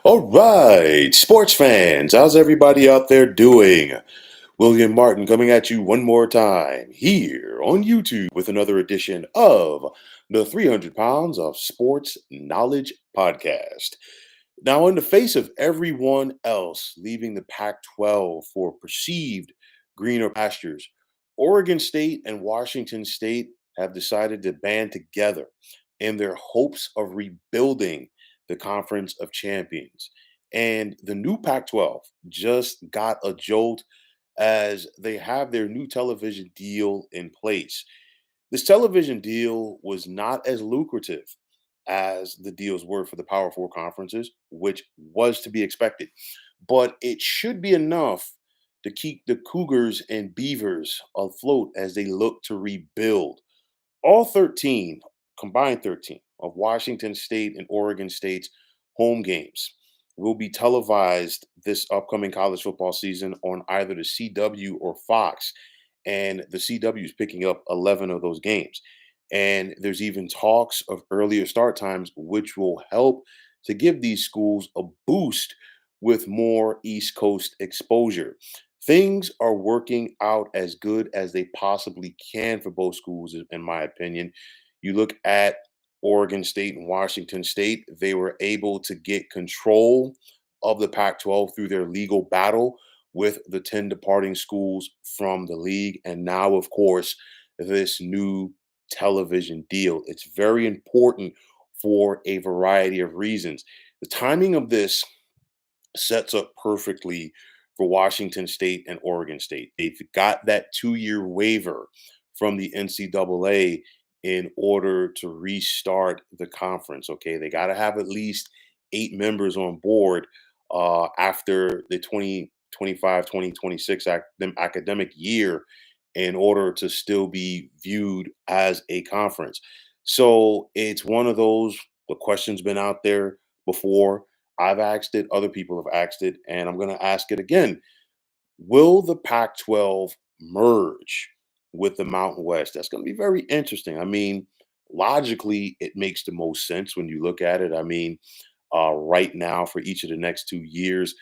All right, sports fans, how's everybody out there doing? William Martin coming at you one more time here on YouTube with another edition of the 300 Pounds of Sports Knowledge podcast. Now, in the face of everyone else leaving the Pac 12 for perceived greener pastures, Oregon State and Washington State have decided to band together in their hopes of rebuilding the Conference of Champions. And the new Pac 12 just got a jolt as they have their new television deal in place. This television deal was not as lucrative as the deals were for the Power Four conferences, which was to be expected. But it should be enough to keep the Cougars and Beavers afloat as they look to rebuild. All 13, combined 13, of Washington State and Oregon State's home games will be televised this upcoming college football season on either the CW or Fox. And the CW is picking up 11 of those games. And there's even talks of earlier start times, which will help to give these schools a boost with more East Coast exposure. Things are working out as good as they possibly can for both schools, in my opinion. You look at Oregon State and Washington State, they were able to get control of the Pac 12 through their legal battle with the 10 departing schools from the league. And now, of course, this new television deal. It's very important for a variety of reasons. The timing of this sets up perfectly for Washington State and Oregon State. They've got that 2-year waiver from the NCAA in order to restart the conference. Okay, they got to have at least 8 members on board after the 2025-2026 academic year in order to still be viewed as a conference. So it's one of those, the question's been out there before. I've asked it, other people have asked it, and I'm going to ask it again. Will the Pac 12 merge with the Mountain West? That's going to be very interesting. I mean, logically, it makes the most sense when you look at it. I mean, right now, for each of the next 2 years,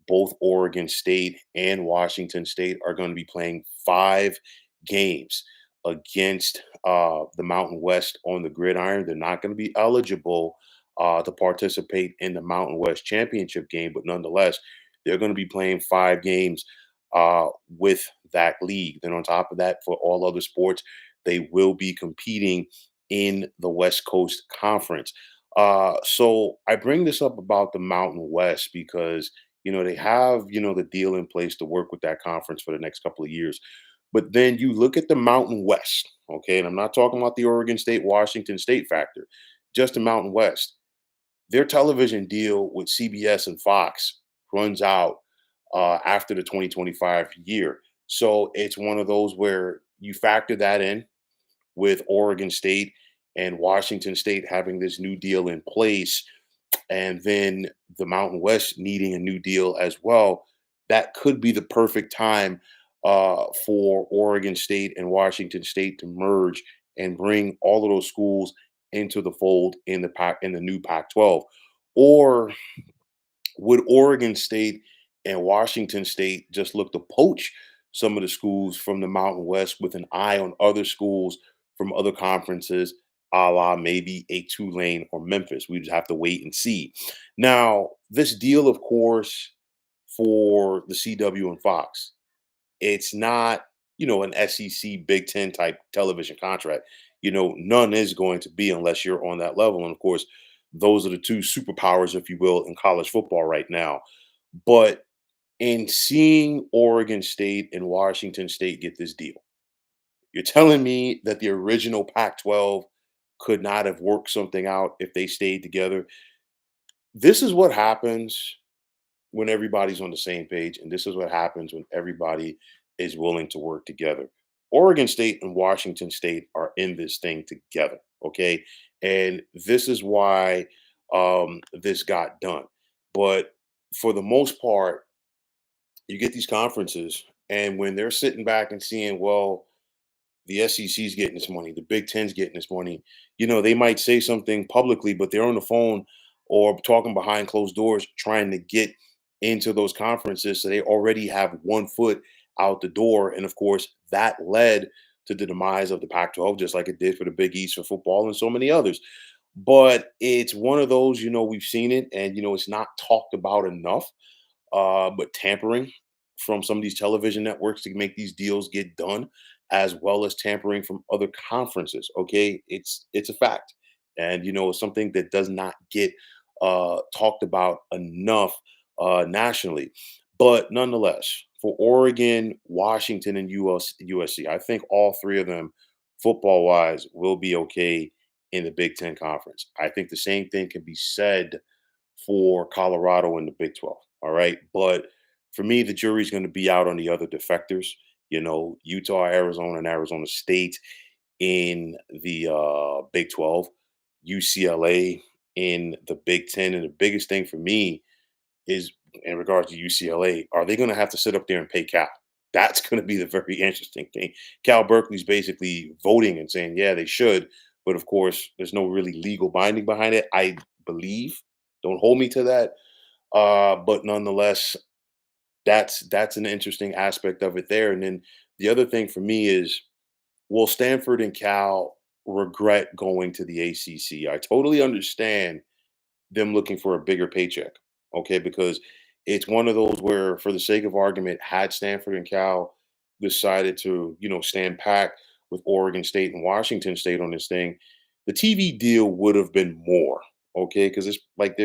both Oregon State and Washington State are going to be playing 5 games against the Mountain West on the gridiron. They're not going to be eligible to participate in the Mountain West championship game, but nonetheless, they're going to be playing 5 games with that league. Then, on top of that, for all other sports, they will be competing in the West Coast Conference. So I bring this up about the Mountain West because they have the deal in place to work with that conference for the next couple of years. But then you look at the Mountain West, okay, and I'm not talking about the Oregon State, Washington State factor, just the Mountain West. Their television deal with CBS and Fox runs out after the 2025 year. So it's one of those where you factor that in with Oregon State and Washington State having this new deal in place, and then the Mountain West needing a new deal as well. That could be the perfect time for Oregon State and Washington State to merge and bring all of those schools into the fold in the new Pac-12. Or would Oregon State and Washington State just look to poach some of the schools from the Mountain West with an eye on other schools from other conferences, a la maybe a Tulane or Memphis? We just have to wait and see. Now, this deal, of course, for the CW and Fox, it's not, an SEC Big Ten type television contract. None is going to be unless you're on that level. And of course, those are the two superpowers, if you will, in college football right now. But in seeing Oregon State and Washington State get this deal, you're telling me that the original Pac 12 could not have worked something out if they stayed together? This is what happens when everybody's on the same page, and this is what happens when everybody is willing to work together. Oregon State and Washington State are in this thing together, okay? And this is why this got done. But for the most part, you get these conferences, and when they're sitting back and seeing, well, the SEC's getting this money, the Big Ten's getting this money, they might say something publicly, but they're on the phone or talking behind closed doors, trying to get into those conferences. So they already have one foot out the door. And of course, that led to the demise of the Pac 12, just like it did for the Big East for football and so many others. But it's one of those, we've seen it and, it's not talked about enough. But tampering from some of these television networks to make these deals get done, as well as tampering from other conferences. Okay, it's a fact, and it's something that does not get talked about enough nationally. But nonetheless, for Oregon, Washington, and USC, I think all three of them, football wise, will be okay in the Big Ten conference. I think the same thing can be said for Colorado in the Big 12. All right. But for me, the jury's going to be out on the other defectors, Utah, Arizona, and Arizona State in the Big 12, UCLA in the Big 10. And the biggest thing for me is in regards to UCLA, are they going to have to sit up there and pay Cal? That's going to be the very interesting thing. Cal Berkeley's basically voting and saying, yeah, they should. But of course, there's no really legal binding behind it. I believe. Don't hold me to that. But nonetheless, that's an interesting aspect of it there. And then the other thing for me is, will Stanford and Cal regret going to the ACC? I totally understand them looking for a bigger paycheck. Okay, because it's one of those where, for the sake of argument, had Stanford and Cal decided to, stand pack with Oregon State and Washington State on this thing, the TV deal would have been more. Okay, because it's like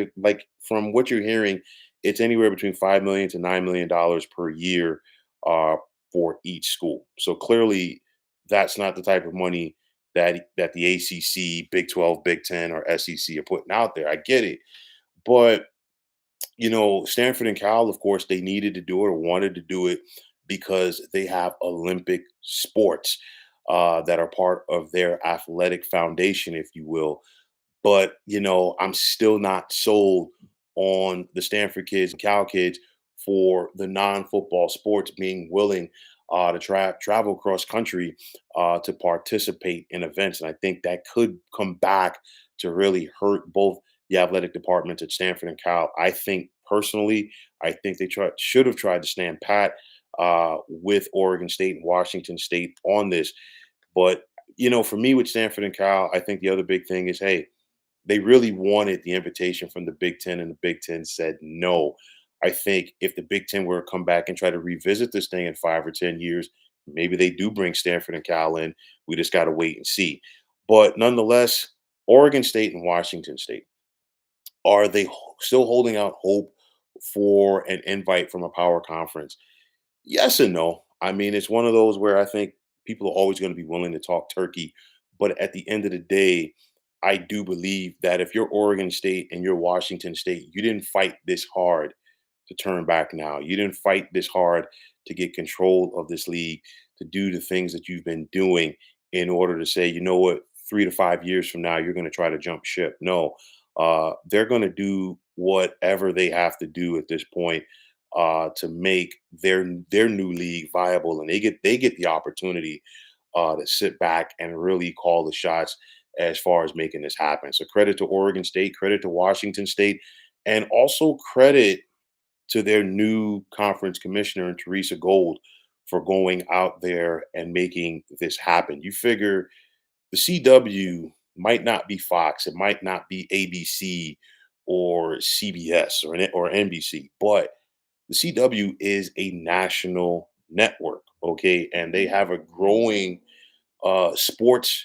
from what you're hearing, it's anywhere between $5 million to $9 million per year uh, for each school. So clearly, that's not the type of money that the ACC, Big 12, Big 10, or SEC are putting out there. I get it, but Stanford and Cal, of course, they needed to do it or wanted to do it because they have Olympic sports that are part of their athletic foundation, if you will. But, I'm still not sold on the Stanford kids and Cal kids for the non-football sports being willing to travel cross country to participate in events. And I think that could come back to really hurt both the athletic departments at Stanford and Cal. I think personally, I think they should have tried to stand pat with Oregon State and Washington State on this. But for me with Stanford and Cal, I think the other big thing is, hey, they really wanted the invitation from the Big Ten, and the Big Ten said no. I think if the Big Ten were to come back and try to revisit this thing in 5 or 10 years, maybe they do bring Stanford and Cal in. We just got to wait and see. But nonetheless, Oregon State and Washington State, are they still holding out hope for an invite from a power conference? Yes and no. I mean, it's one of those where I think people are always going to be willing to talk turkey. But at the end of the day, I do believe that if you're Oregon State and you're Washington State, you didn't fight this hard to turn back now. You didn't fight this hard to get control of this league, to do the things that you've been doing in order to say, you know what, 3 to 5 years from now, you're going to try to jump ship. No, they're going to do whatever they have to do at this point to make their new league viable, and they get the opportunity to sit back and really call the shots as far as making this happen. So credit to Oregon State, credit to Washington State, and also credit to their new conference commissioner and Teresa Gold for going out there and making this happen. You figure the CW might not be Fox, it might not be ABC or CBS or NBC, but the CW is a national network, okay, and they have a growing sports,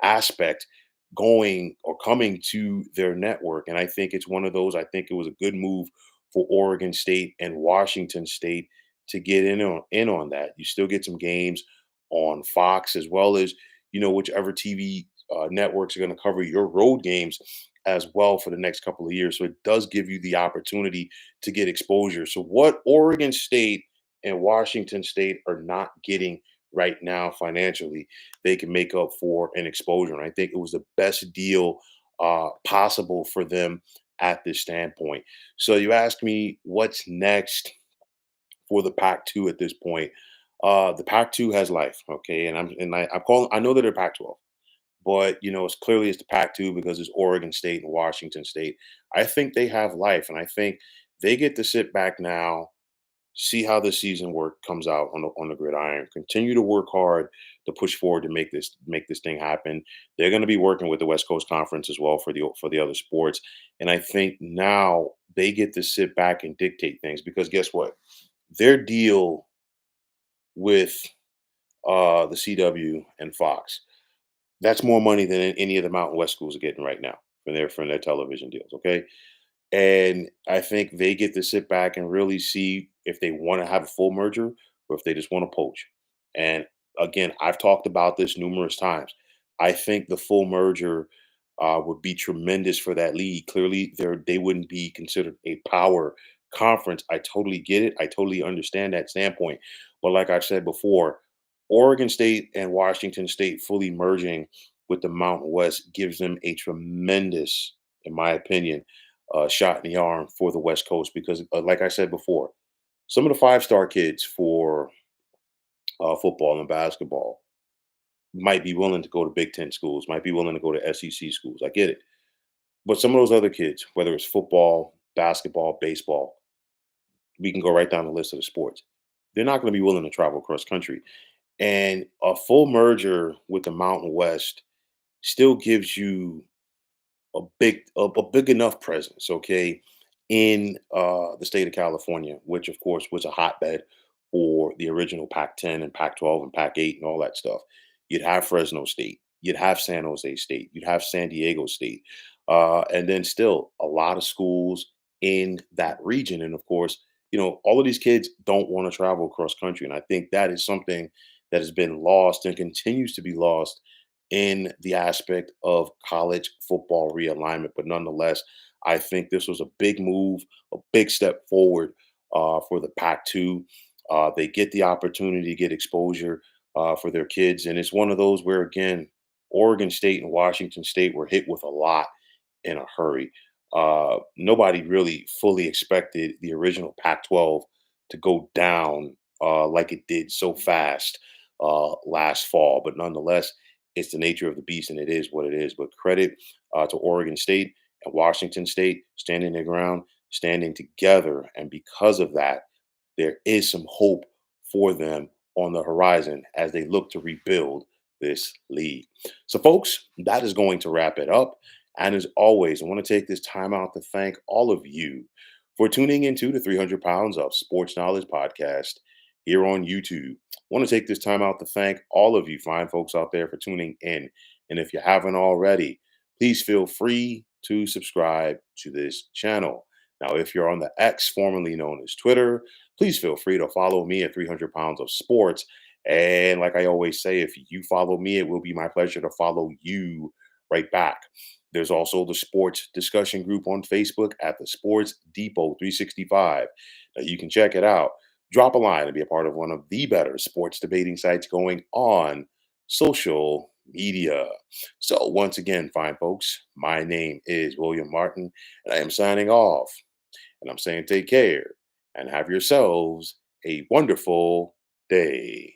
aspect going or coming to their network. And I think it's one of those. I think it was a good move for Oregon State and Washington State to get in on that. You still get some games on Fox as well as whichever TV networks are going to cover your road games as well for the next couple of years. So it does give you the opportunity to get exposure. So what Oregon State and Washington State are not getting right now financially, they can make up for an exposure. And I think it was the best deal possible for them at this standpoint. So you ask me what's next for the Pac-2 at this point. The Pac-2 has life, okay, and I'm calling. I know that they're Pac-12, but it's clearly it's the Pac-2 because it's Oregon State and Washington State. I think they have life, and I think they get to sit back now, see how the season work comes out on the gridiron. Continue to work hard to push forward to make this thing happen. They're going to be working with the West Coast Conference as well for the other sports, and I think now they get to sit back and dictate things because guess what? Their deal with the CW and Fox, that's more money than any of the Mountain West schools are getting right now from their television deals. Okay, and I think they get to sit back and really see if they want to have a full merger or if they just want to poach. And again, I've talked about this numerous times. I think the full merger would be tremendous for that league. Clearly, they wouldn't be considered a power conference. I totally get it. I totally understand that standpoint. But like I've said before, Oregon State and Washington State fully merging with the Mountain West gives them a tremendous, in my opinion, shot in the arm for the West Coast because, like I said before, some of the five-star kids for football and basketball might be willing to go to Big Ten schools, might be willing to go to SEC schools. I get it. But some of those other kids, whether it's football, basketball, baseball, we can go right down the list of the sports. They're not going to be willing to travel across country. And a full merger with the Mountain West still gives you a big enough presence, okay, in the state of California, which of course was a hotbed for the original Pac-10 and Pac-12 and Pac-8 and all that stuff. You'd have Fresno State, you'd have San Jose State, you'd have San Diego State, and then still a lot of schools in that region. And of course, all of these kids don't want to travel across country, and I think that is something that has been lost and continues to be lost in the aspect of college football realignment. But nonetheless, I think this was a big move, a big step forward for the Pac-2. They get the opportunity to get exposure for their kids. And it's one of those where, again, Oregon State and Washington State were hit with a lot in a hurry. Nobody really fully expected the original Pac-12 to go down like it did so fast last fall. But nonetheless, it's the nature of the beast, and it is what it is. But credit to Oregon State and Washington State standing their ground, standing together, and because of that, there is some hope for them on the horizon as they look to rebuild this league. So, folks, that is going to wrap it up. And as always, I want to take this time out to thank all of you for tuning into the 300 Pounds of Sports Knowledge podcast here on YouTube. I want to take this time out to thank all of you fine folks out there for tuning in. And if you haven't already, please feel free to subscribe to this channel. Now, if you're on the X, formerly known as Twitter, please feel free to follow me at 300 Pounds of Sports. And like I always say, if you follow me, it will be my pleasure to follow you right back. There's also the sports discussion group on Facebook at the Sports Depot 365. Now, you can check it out. Drop a line and be a part of one of the better sports debating sites going on social media. So, once again, fine folks, my name is William Martin, and I am signing off. And I'm saying take care and have yourselves a wonderful day.